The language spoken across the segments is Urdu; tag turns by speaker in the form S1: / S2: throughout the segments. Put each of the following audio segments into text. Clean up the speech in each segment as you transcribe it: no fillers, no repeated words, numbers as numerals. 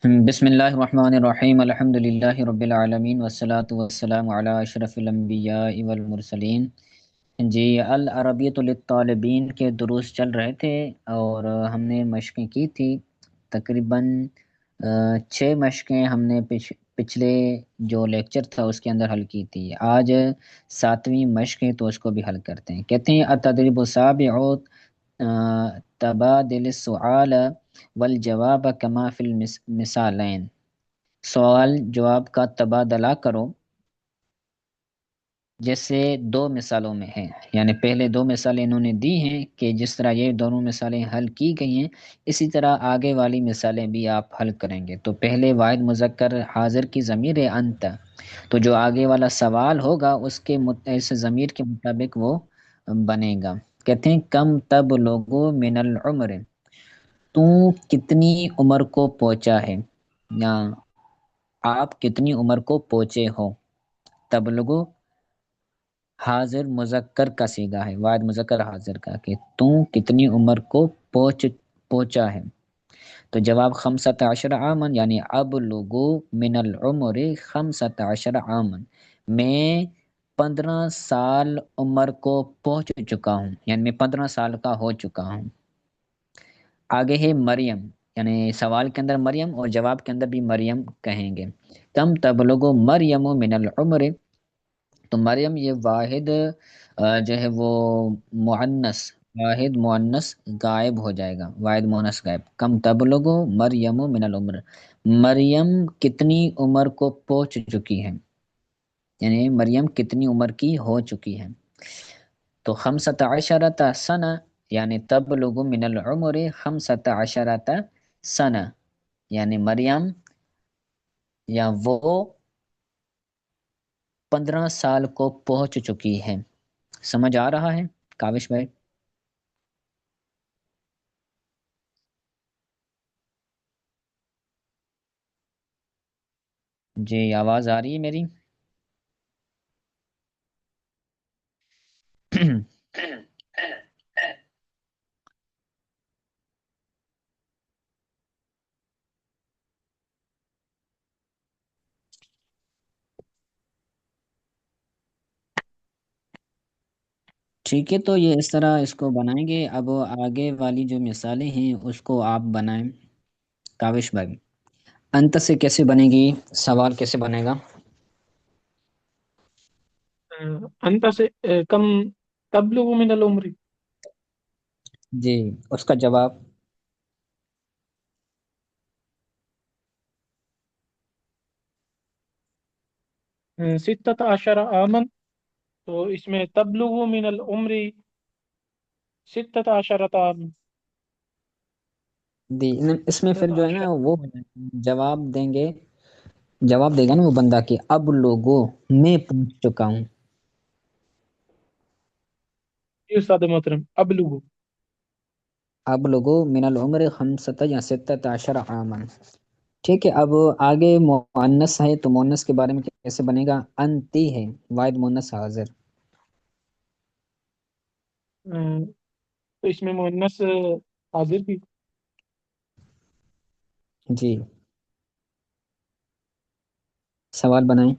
S1: بسم اللہ الرحمن الرحیم الحمد للہ رب العالمین والصلاة والسلام علی اشرف الانبیاء والمرسلین۔ جی، العربیۃ للطالبین کے دروس چل رہے تھے اور ہم نے مشقیں کی تھی تقریباً 6 مشقیں ہم نے پچھلے جو لیکچر تھا اس کے اندر حل کی تھی۔ آج 7ویں مشق ہے تو اس کو بھی حل کرتے ہیں۔ کہتے ہیں التدریب السابع تبادل السؤال والجواب کما فی المثالین، سوال جواب کا تبادلہ کرو جیسے دو مثالوں میں ہے، یعنی پہلے دو مثالیں انہوں نے دی ہیں کہ جس طرح یہ دونوں مثالیں حل کی گئی ہیں اسی طرح آگے والی مثالیں بھی آپ حل کریں گے۔ تو پہلے واحد مذکر حاضر کی ضمیر ہے انت، تو جو آگے والا سوال ہوگا اس ضمیر کے مطابق وہ بنے گا۔ کہتے ہیں کم تب لوگوں من العمر، تو کتنی عمر کو پہنچا ہے، یا آپ کتنی عمر کو پہنچے ہو۔ تبلغو حاضر مذکر کا صیغہ ہے، واحد مذکر حاضر کا، کہ تو کتنی عمر کو پہنچا ہے۔ تو جواب 15 عامن، یعنی اب لوگو من العمر 15 عامن، میں 15 سال عمر کو پہنچ چکا ہوں، یعنی میں 15 سال کا ہو چکا ہوں۔ آگے ہے مریم، یعنی سوال کے اندر مریم اور جواب کے اندر بھی مریم کہیں گے۔ کم تبلغ مریم من العمر، تو مریم یہ واحد جو ہے وہ مؤنث، واحد مؤنث غائب ہو جائے گا، واحد مؤنث غائب۔ کم تبلغ مریم من العمر، مریم کتنی عمر کو پہنچ چکی ہے، یعنی مریم کتنی عمر کی ہو چکی ہے۔ تو 15 سنہ، یعنی تبلغ من العمر 15 سنہ، یعنی مریم یا وہ 15 سال کو پہنچ چکی ہے۔ سمجھ آ رہا ہے کاوش بھائی؟ جی آواز آ رہی ہے میری؟ ٹھیک ہے، تو یہ اس طرح اس کو بنائیں گے۔ اب آگے والی جو مثالیں ہیں اس کو آپ بنائیں کاوش بھائی۔ انت سے کیسے بنے گی، سوال کیسے بنے گا؟
S2: انت سے کم تبلغ من العمر،
S1: جی، اس کا جواب؟
S2: 16 عامن، تو اس میں تبلغ من العمر 16 عام،
S1: دی اس میں پھر جو ہے
S2: 16
S1: نا وہ جواب دیں گے، جواب دے گا نا وہ بندہ کہ اب لوگوں میں پہنچ چکا ہوں۔
S2: یہ استاد محترم ابلغ،
S1: اب لوگوں من العمر 15 عامن۔ ٹھیک ہے، اب آگے مؤنث ہے تو مؤنث کے بارے میں کیسے بنے گا؟ انتی ہے، واحد مؤنث حاضر۔
S2: تو اس میں مؤنث حاضر بھی،
S1: جی سوال بنائیں۔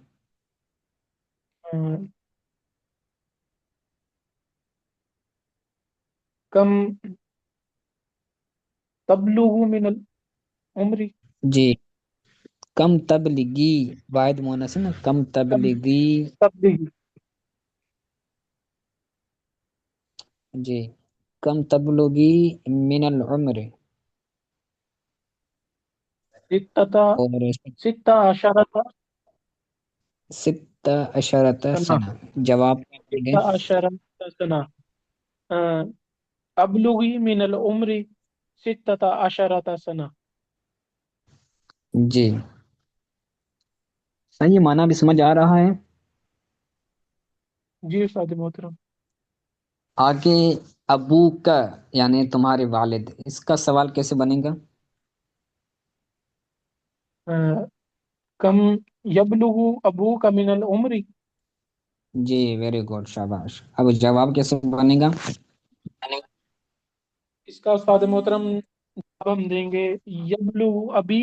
S2: کم تبلغ من العمر،
S1: جی، کم تبلگی، واحد مؤنث ہے نا، کم
S2: کم
S1: تبلگی۔
S2: تبلغ
S1: جی، کم تبلگی من العمر،
S2: 16
S1: اور 16
S2: سنة،
S1: سنہ، جواب کیا دیں گے؟
S2: 16 سنة، ابلغی من العمر 16 سنة۔
S1: جی صحیح، معنی بھی سمجھ آ رہا ہے۔
S2: جی استاد محترم،
S1: آگے ابو کا، یعنی تمہارے والد، اس کا سوال کیسے بنے گا؟
S2: کم یبلغ ابوک من العمر،
S1: جی ویری گڈ، شاباش۔ اب جواب کیسے بنے گا؟
S2: اس کا استاد محترم جواب ہم دیں گے یبلغ ابی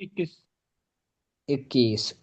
S2: 21।
S1: 21।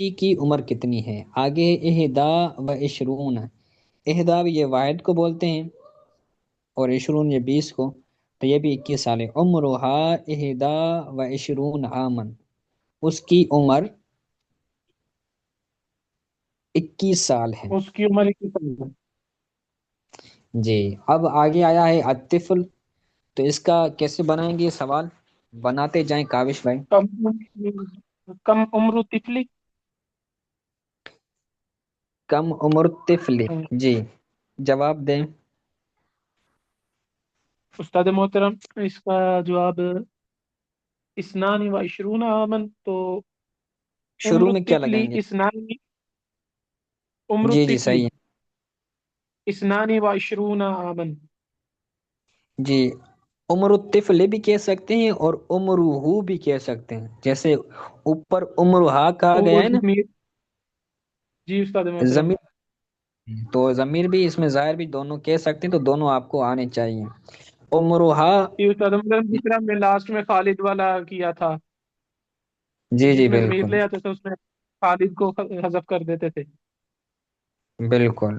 S1: کی عمر کتنی ہے؟ آگے اہدا و عشرون، اہدا بھی یہ واحد کو بولتے ہیں اور عشرون یہ 20 کو، تو یہ بھی 21 سال ہے۔ عمرہا اہدا و عشرون عامن، اس کی عمر 21 سال ہے۔
S2: اس کی عمر 21 سال ہے۔
S1: جی، اب آگے آیا ہے الطفل، تو اس کا کیسے بنائیں گے سوال؟ بناتے جائیں کاوش بھائی۔
S2: کم کم عمر طفلی،
S1: کم عمر طفل، جی جواب دیں۔
S2: استاد محترم اس کا جواب اسنان و عشرون عامن، تو عمر
S1: شروع میں کیا
S2: طفلی
S1: لگائیں گے؟
S2: اسنان، عمر
S1: جی جی
S2: طفلی
S1: صحیح
S2: اسنان و عشرون عامن۔
S1: ہے جی، عمر الطفل بھی کہہ سکتے ہیں اور عمرہ بھی کہہ سکتے ہیں، جیسے اوپر عمرہ کہا
S2: وہ
S1: گیا ہے نا،
S2: ضمیر، جی استاد محترم،
S1: ضمیر، تو ضمیر بھی اس میں ظاہر بھی دونوں کہہ سکتے ہیں، تو دونوں آپ کو آنے چاہیے۔ عمرہ،
S2: جی استاد محترم، جس طرح ہم نے لاسٹ میں خالد والا کیا تھا،
S1: جی جی
S2: جس میں ضمیر
S1: بالکل
S2: لے آتے تھے اس میں خالد کو حذف کر دیتے تھے۔
S1: بالکل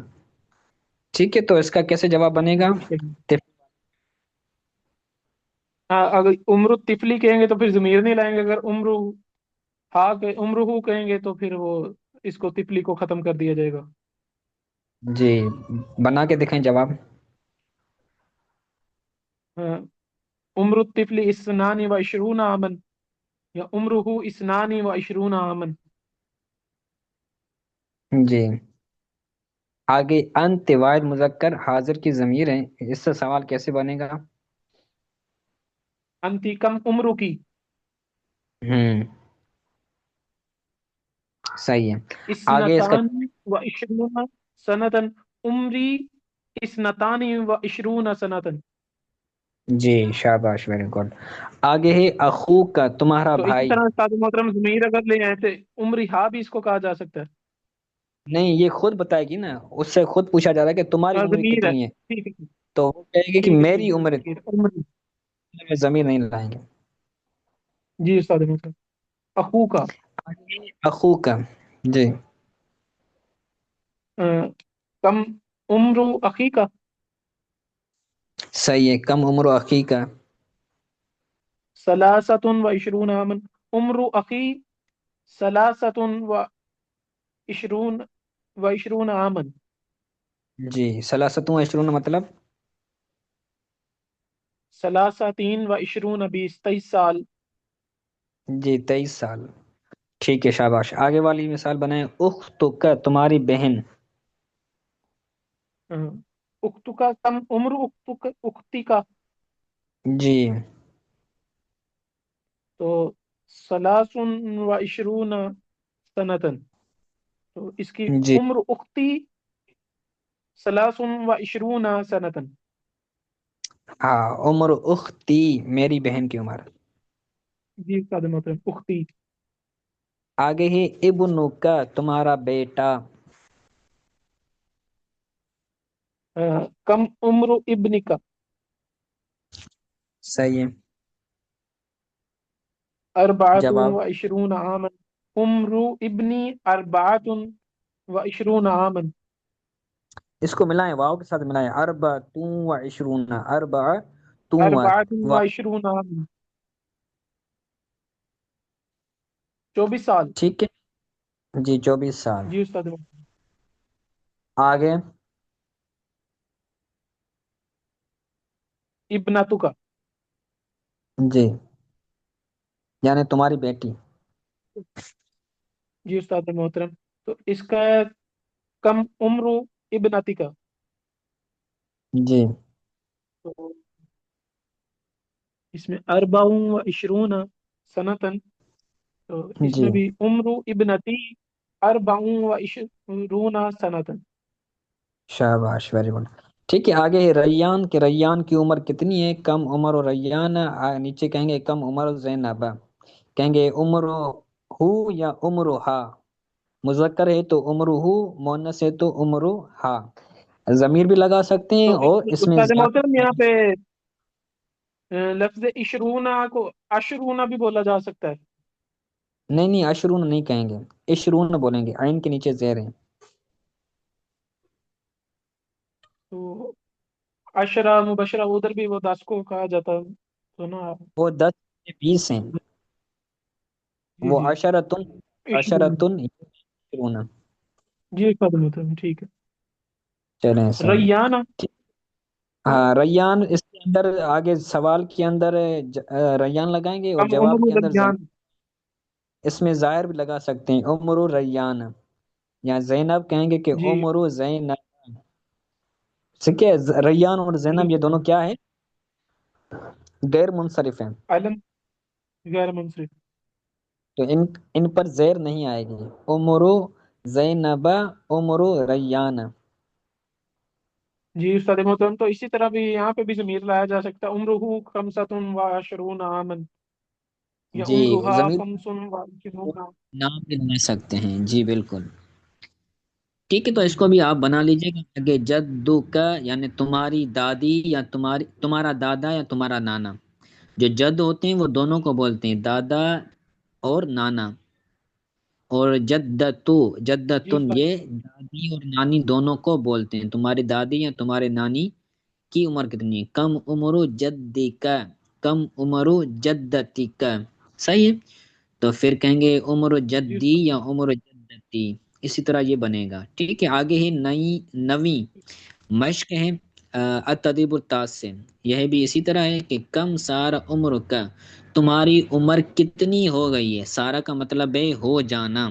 S1: ٹھیک ہے، تو اس کا کیسے جواب بنے گا؟
S2: ہاں، اگر عمر طفلی کہیں گے تو پھر ضمیر نہیں لائیں گے، اگر عمر ہا کہ عمرہ کہیں گے تو پھر وہ اس کو طفلی کو ختم کر دیا جائے گا۔
S1: جی بنا کے دکھائیں جواب۔
S2: ہاں، عمر الطفل اسنان و عشرون عامن یا عمرہ اسنان و عشرون عامن۔
S1: جی آگے انت واحد مذکر حاضر کی ضمیر ہے، اس سے سوال کیسے بنے گا؟
S2: انتی کم عمرو کی،
S1: ہوں صحیح ہے۔ آگے اس کا،
S2: اسنتان و عشرون سنتن، عمری اسنتان و عشرون سنتن۔
S1: جی شاباش ویری گڈ۔ آگے ہے اخو کا، تمہارا
S2: تو اسی
S1: بھائی۔
S2: طرح استاد محترم ضمیر اگر لے آئے تھے عمری ہا بھی اس کو کہا جا سکتا ہے۔
S1: نہیں یہ خود بتائے گی نا، اس سے خود پوچھا جا رہا ہے کہ تمہاری
S2: ہاں،
S1: عمر
S2: ضمیر ہے،
S1: کتنی ہے،
S2: ٹھیک ہے،
S1: تو وہ کہے گی کہ
S2: ٹھیک ہے،
S1: میری
S2: ٹھیک ہے،
S1: عمر
S2: ٹھیک ہے، عمری،
S1: میں ضمیر نہیں لائیں گے۔
S2: جی استاد محترم، اخو کا،
S1: آگے اخو کا، جی
S2: کم عمرو اخی کا،
S1: صحیح ہے، کم عمر و اخی کا۔
S2: سلاست و عشرون عامن، عمرو اخی سلاست و عشرون عامن۔
S1: جی سلاستوں عشرون مطلب؟
S2: سلاساتین و عشرون 23 سال۔
S1: جی 23 سال، ٹھیک ہے شاباش۔ آگے والی مثال بنائیں، اخت کا، تمہاری بہن۔
S2: اختو کا کم عمر اختی کا،
S1: جی
S2: تو سلاس و عشرون سنتن، تو اس کی
S1: جی
S2: عمر اختی سلاس و عشرون سنتن۔
S1: ہاں، عمر اختی، میری بہن کی عمر۔
S2: جی استاد محترم، اختی،
S1: آگے ہے ابن کا، تمہارا بیٹا۔
S2: کم عمر ابن کا،
S1: صحیح ہے،
S2: اربعۃ
S1: جواب؟
S2: و عشرون عامن، عمر ابنی اربعۃ و عشرون عامن۔
S1: اس کو ملائیں، واؤ کے ساتھ ملائیں، اربعۃ و عشرون، اربعۃ
S2: اربعۃ و
S1: و،
S2: عشرون عامن، 24 سال۔
S1: ٹھیک ہے جی 24 سال۔
S2: جی استاد محترم،
S1: آگے
S2: ابنتو کا،
S1: جی یعنی تمہاری بیٹی۔
S2: جی استاد محترم، تو اس کا کم عمر ابنتی کا،
S1: جی
S2: تو اس میں اربع و عشرون سنتن، تو اس
S1: جی
S2: میں بھی عمر ابنتی اربع و عشرون سنتن۔
S1: شاباش ویری گڈ۔ ٹھیک ہے، آگے ہے ریان کے، ریان کی عمر کتنی ہے؟ کم عمر و ریان، نیچے کہیں گے کم عمر و زینب، کہیں گے عمر ہو یا عمر ہا، مذکر ہے تو عمر ہو، مؤنث ہے تو عمر ہا، ضمیر بھی لگا سکتے ہیں
S2: تو
S1: اور اس میں
S2: استاد محترم یہاں
S1: زیادہ،
S2: پہ لفظ عشرون کو عشرون بھی بولا جا سکتا ہے۔
S1: نہیں نہیں، اشرون نہیں کہیں گے، اشرون بولیں گے، عین کے نیچے زیر ہے۔
S2: تو عشرہ مبشرہ ادھر بھی وہ 10 کو کہا جاتا ہے تو نا؟
S1: وہ 10 سے 20 ہیں،
S2: جی
S1: وہ
S2: جی
S1: عشرتن،
S2: عشرون،
S1: عشرتن عشرون۔
S2: جی استاد محترم ٹھیک ہے۔
S1: چلیں صحیح۔
S2: ریانہ،
S1: ہاں ریان، اس کے اندر آگے سوال کے اندر ریان لگائیں گے، اور
S2: کم
S1: جواب
S2: عمر
S1: کے اندر
S2: ریان،
S1: اس میں ظاہر بھی لگا سکتے ہیں، عمر ریان، یا زینب کہیں گے کہ
S2: جی
S1: عمر زینب۔ ٹھیک ہے، ریان اور
S2: جی
S1: زینب یہ
S2: استاد
S1: دونوں
S2: محترم،
S1: کیا ہے؟ غیر منصرف ہیں،
S2: علم غیر منصرف،
S1: تو ان پر زیر نہیں آئے گی، عمر زینب، عمر ریان۔
S2: جی استاد محترم، تو اسی طرح بھی یہاں پہ بھی ضمیر لایا جا سکتا ہے، عمرہ خمسۃ و عشرون عامن، یا
S1: جی،
S2: عمرہا
S1: ضمیر
S2: خمسٌ و عشرون عام۔
S1: نام بھی بنا سکتے ہیں، جی بالکل۔ ٹھیک ہے، تو
S2: جی
S1: اس کو
S2: جی
S1: بھی آپ بنا لیجیے گا آگے، جدو کا یعنی تمہاری دادی، یا تمہارا دادا یا تمہارا نانا۔ جو جد ہوتے ہیں وہ دونوں کو بولتے ہیں، دادا اور نانا۔ اور جدتو،
S2: جی
S1: جدتن،
S2: استاد،
S1: یہ دادی اور نانی دونوں کو بولتے ہیں، تمہاری دادی یا تمہارے نانی کی عمر کتنی ہے؟ کم عمر جدی کا، کم عمر جدتی کا، صحیح ہے۔ تو پھر کہیں گے عمر
S2: جی
S1: جدی
S2: استاد،
S1: یا عمر جدتی، اسی طرح یہ بنے گا، ٹھیک ہے۔ آگے ہی نویں مشق ہے التدیب التاس سے، یہ بھی اسی طرح ہے کہ کم سارا عمر کا، تمہاری عمر کتنی ہو گئی ہے؟ سارا کا مطلب ہے ہو جانا،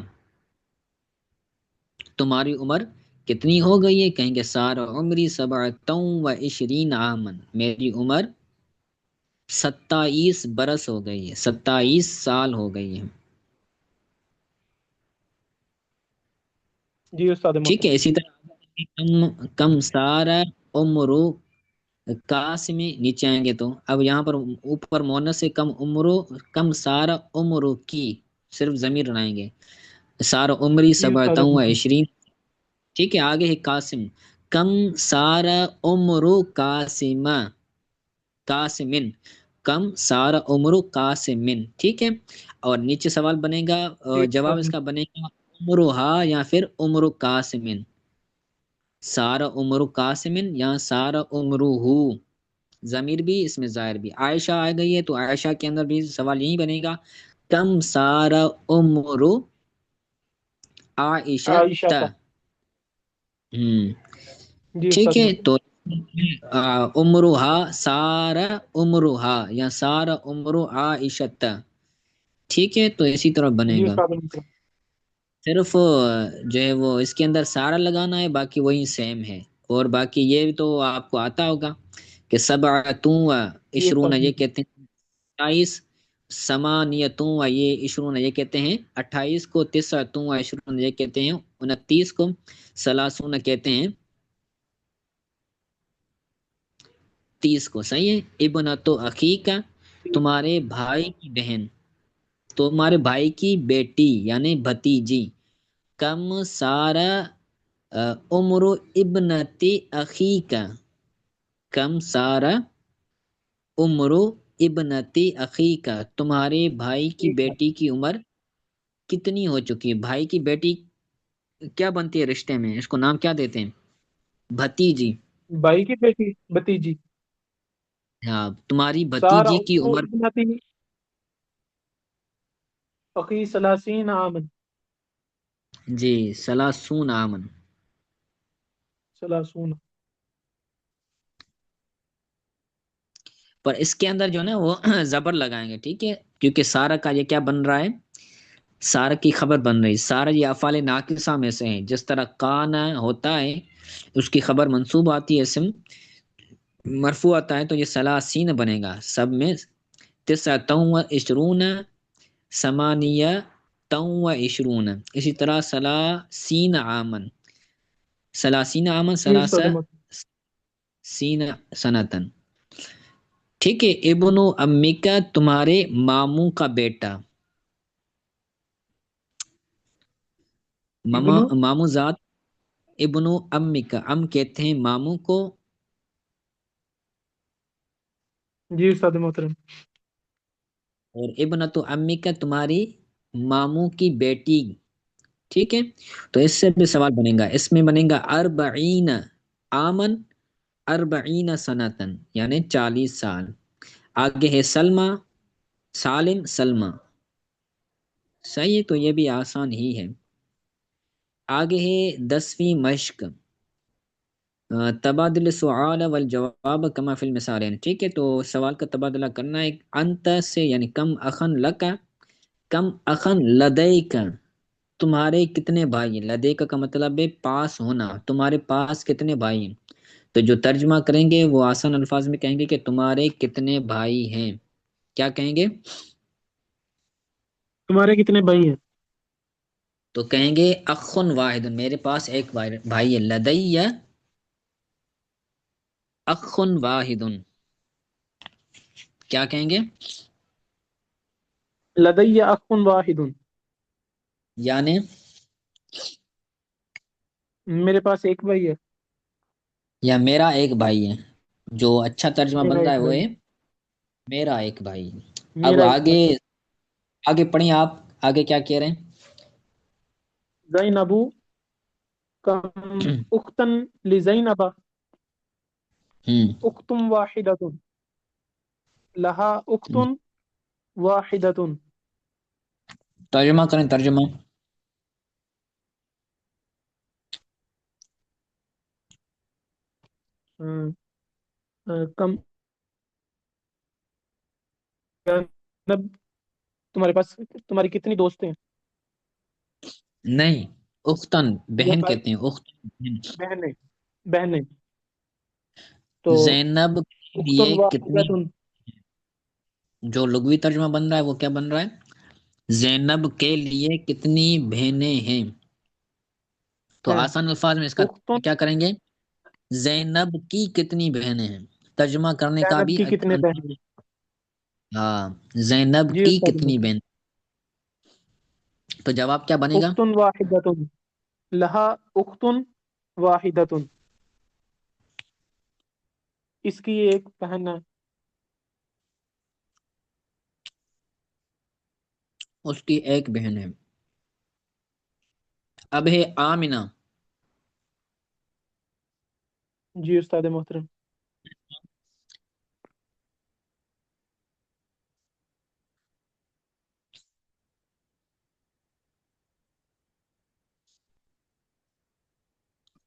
S1: تمہاری عمر کتنی ہو گئی ہے؟ کہیں گے سارا عمری سبعۃ و عشرین عامن، میری عمر 27 برس ہو گئی ہے، 27 سال ہو گئی ہے،
S2: جی استاد
S1: ٹھیک
S2: محترم،
S1: ہے۔ اسی طرح کم کم سارا عمرو قاسم، نیچے آئیں گے تو اب یہاں پر اوپر مونس سے کم عمرو، کم سارا عمرو کی، صرف ضمیر لائیں گے، سارا عمری
S2: جی استاد
S1: سبعۃ و
S2: محترم،
S1: عشرین، ٹھیک ہے۔ آگے ہے قاسم، کم سارا عمرو قاسمہ، قاسمن، کم سارا عمرو قاسمن، ٹھیک ہے۔ اور نیچے سوال بنے گا،
S2: جی
S1: جواب
S2: استاد
S1: اس کا
S2: محترم،
S1: بنے گا عمرہا یا پھر عمر قاسمن، سارا عمر قاسمن یا سارا عمرہ، ضمیر بھی اس میں ظاہر بھی، عائشہ آ گئی ہے تو عائشہ کے اندر بھی سوال یہی بنے گا، کم سارا عمر عائشہ
S2: عائشہ
S1: تا،
S2: کا، جی
S1: ٹھیک
S2: استاد
S1: ہے۔
S2: محترم،
S1: تو عمرہا سارا عمرہا یا سارا عمر عائشہ تا، ٹھیک ہے، تو اسی طرح بنے
S2: جی
S1: گا،
S2: استاد محترم،
S1: صرف جو ہے وہ اس کے اندر سارا لگانا ہے، باقی وہی سیم ہے۔ اور باقی یہ تو آپ کو آتا ہوگا کہ سبعتوں و
S2: جی
S1: عشرون
S2: استاد
S1: یہ
S2: محترم،
S1: کہتے ہیں 28، سمانیتوں و یہ عشرون یہ کہتے ہیں 28 کو، تسعتوں و عشرون یہ کہتے ہیں 29 کو، سلاسون کہتے ہیں 30 کو، صحیح ہے۔ ابنتو عقیقہ، تمہارے بھائی کی بہن، تمہارے بھائی کی بیٹی یعنی بھتیجی، کم سارا عمر ابنتی عقیقہ، کم سارا عمر ابنتی عقیقہ، تمہارے بھائی کی
S2: ٹھیک ہے،
S1: بیٹی کی عمر کتنی ہو چکی ہے؟ بھائی کی بیٹی کیا بنتی ہے رشتے میں؟ اس کو نام کیا دیتے ہیں؟ بھتیجی،
S2: بھائی کی بیٹی بھتیجی،
S1: ہاں، تمہاری
S2: سارا
S1: بھتیجی کی
S2: عمر
S1: عمر،
S2: ابنتی اخی ثلاثین عامن،
S1: جی، سلاسون آمن۔
S2: ثلاثون،
S1: پر اس کے اندر جو ہے نا وہ زبر لگائیں گے، ٹھیک ہے، کیونکہ سارا کا یہ کیا بن رہا ہے؟ سارا کی خبر بن رہی، سارا یہ افعال ناقصہ میں سے ہے، جس طرح کان ہوتا ہے اس کی خبر منصوب آتی ہے، اسم مرفوع آتا ہے، تو یہ سلاسین بنے گا سب میں، تسعۃ و عشرون، ثمانیہ و عشرون، اسی طرح سلاسین عامن، سلاسین عامن،
S2: جی استاد
S1: سلاسہ
S2: محترم،
S1: سین سنتن، ٹھیک ہے۔ ابن امیکا، تمہارے ماموں کا بیٹا،
S2: ابن،
S1: ماموں ذات، ابن امیکا، ام کہتے ہیں ماموں کو،
S2: جی استاد محترم،
S1: اور ابن تو امیکا تمہاری ماموں کی بیٹی، ٹھیک ہے، تو اس سے بھی سوال بنے گا، اس میں بنے گا اربعین آمن، اربعین سنتن، یعنی 40 سال۔ آگے ہے سلمہ، سالم، سلمہ، صحیح ہے، تو یہ بھی آسان ہی ہے۔ آگے ہے 10ویں مشق، تبادل سوال والجواب کما فی المثالین، ٹھیک ہے، تو سوال کا تبادلہ کرنا ہے، انت سے یعنی کم اخن لکا، کم اخن لدیک، تمہارے کتنے بھائی ہیں، لدیک کا مطلب ہے پاس ہونا، تمہارے پاس کتنے بھائی ہیں، تو جو ترجمہ کریں گے وہ آسان الفاظ میں کہیں گے کہ تمہارے کتنے بھائی ہیں، کیا کہیں گے؟
S2: تمہارے کتنے بھائی ہیں؟
S1: تو کہیں گے اخن واحد، میرے پاس ایک بھائی ہے، لدی اخن واحد، کیا کہیں گے؟
S2: لدی اخ واحد،
S1: یعنی
S2: میرے پاس ایک بھائی ہے،
S1: یا میرا ایک بھائی ہے، جو اچھا ترجمہ
S2: میرا
S1: بن رہا
S2: ایک
S1: ہے وہ
S2: بھائی،
S1: ہے میرا ایک بھائی۔ اب
S2: میرا ایک
S1: آگے،
S2: بھائی۔
S1: آگے پڑھیں آپ، آگے کیا کہہ رہے ہیں؟
S2: زینبو کم اختن لزینب، اختم واحدۃ، لہا اختن واحدۃ۔
S1: ترجمہ کریں، ترجمہ۔
S2: کم زینب، تمہارے پاس تمہاری کتنی دوست ہیں؟
S1: نہیں، اختن
S2: یا
S1: بہن
S2: بھائی،
S1: کہتے ہیں، اختن بہن۔
S2: بہنیں، بہنیں، تو
S1: زینب کے
S2: اختن
S1: لیے کتنی،
S2: واحدۃ
S1: جو لغوی ترجمہ بن رہا ہے وہ کیا بن رہا ہے؟ زینب کے لیے کتنی بہنیں ہیں، تو
S2: ہیں،
S1: آسان الفاظ میں اس کا
S2: اختن،
S1: کیا کریں گے؟ زینب کی کتنی بہنیں ہیں، ترجمہ کرنے کا
S2: زینب
S1: بھی
S2: کی کتنے بہن ہیں؟
S1: ہاں، زینب
S2: جی
S1: کی
S2: استاد
S1: کتنی
S2: محترم،
S1: بہن، تو جواب کیا بنے گا؟
S2: اختن واحدۃ، لہا اختن واحدۃ، اس کی ایک بہن ہے۔
S1: اس کی ایک بہن ہے۔ اب ہے آمنہ،
S2: جی استاد محترم،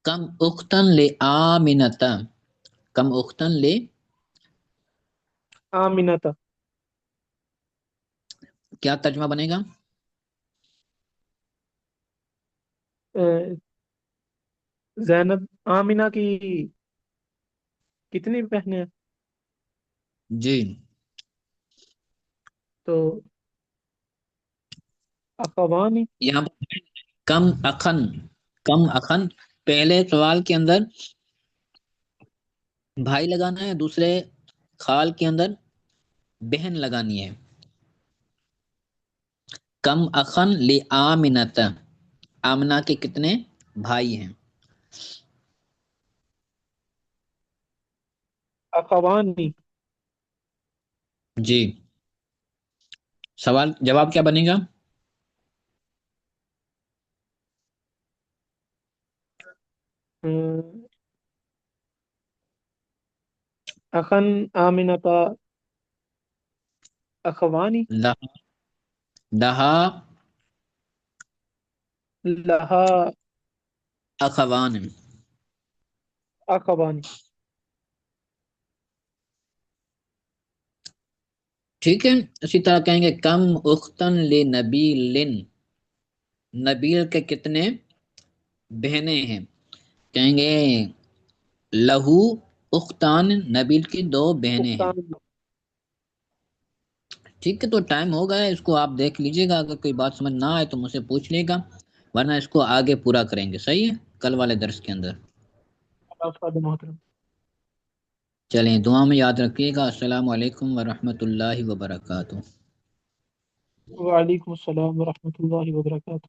S1: کم اختن لے آمنتا، کم اختن لے،
S2: آمنہ،
S1: کیا ترجمہ بنے گا؟
S2: زینب، آمنہ کی کتنی بہنیں ہیں؟
S1: جی،
S2: تو اخوانی،
S1: یہاں پر کم اخن، کم اخن، پہلے سوال کے اندر بھائی لگانا ہے، دوسرے خال کے اندر بہن لگانی ہے۔ کم اخن لی آمنت، آمنہ کے کتنے بھائی ہیں؟
S2: اخوانی،
S1: جی، سوال جواب کیا بنے گا؟
S2: اخن آمنہ، اخوانی،
S1: لہا، دہا
S2: لہا
S1: اخوان،
S2: اخوانی۔
S1: ٹھیک ہے، اسی طرح کہیں گے کم اختن لے نبیل، نبیل کے کتنے بہنیں ہیں، کہیں گے لہو اختان، نبیل کی 2 بہنیں ہیں۔
S2: اختان،
S1: ٹھیک ہے، تو ٹائم ہو گیا ہے، اس کو آپ دیکھ لیجئے گا، اگر کوئی بات سمجھ نہ آئے تو مجھ سے پوچھ لے گا، ورنہ اس کو آگے پورا کریں گے، صحیح ہے، کل والے درس کے اندر۔
S2: استاد محترم،
S1: چلیں، دعا میں یاد رکھیے گا، السلام علیکم ورحمۃ اللہ وبرکاتہ۔
S2: وعلیکم السلام ورحمۃ اللہ وبرکاتہ۔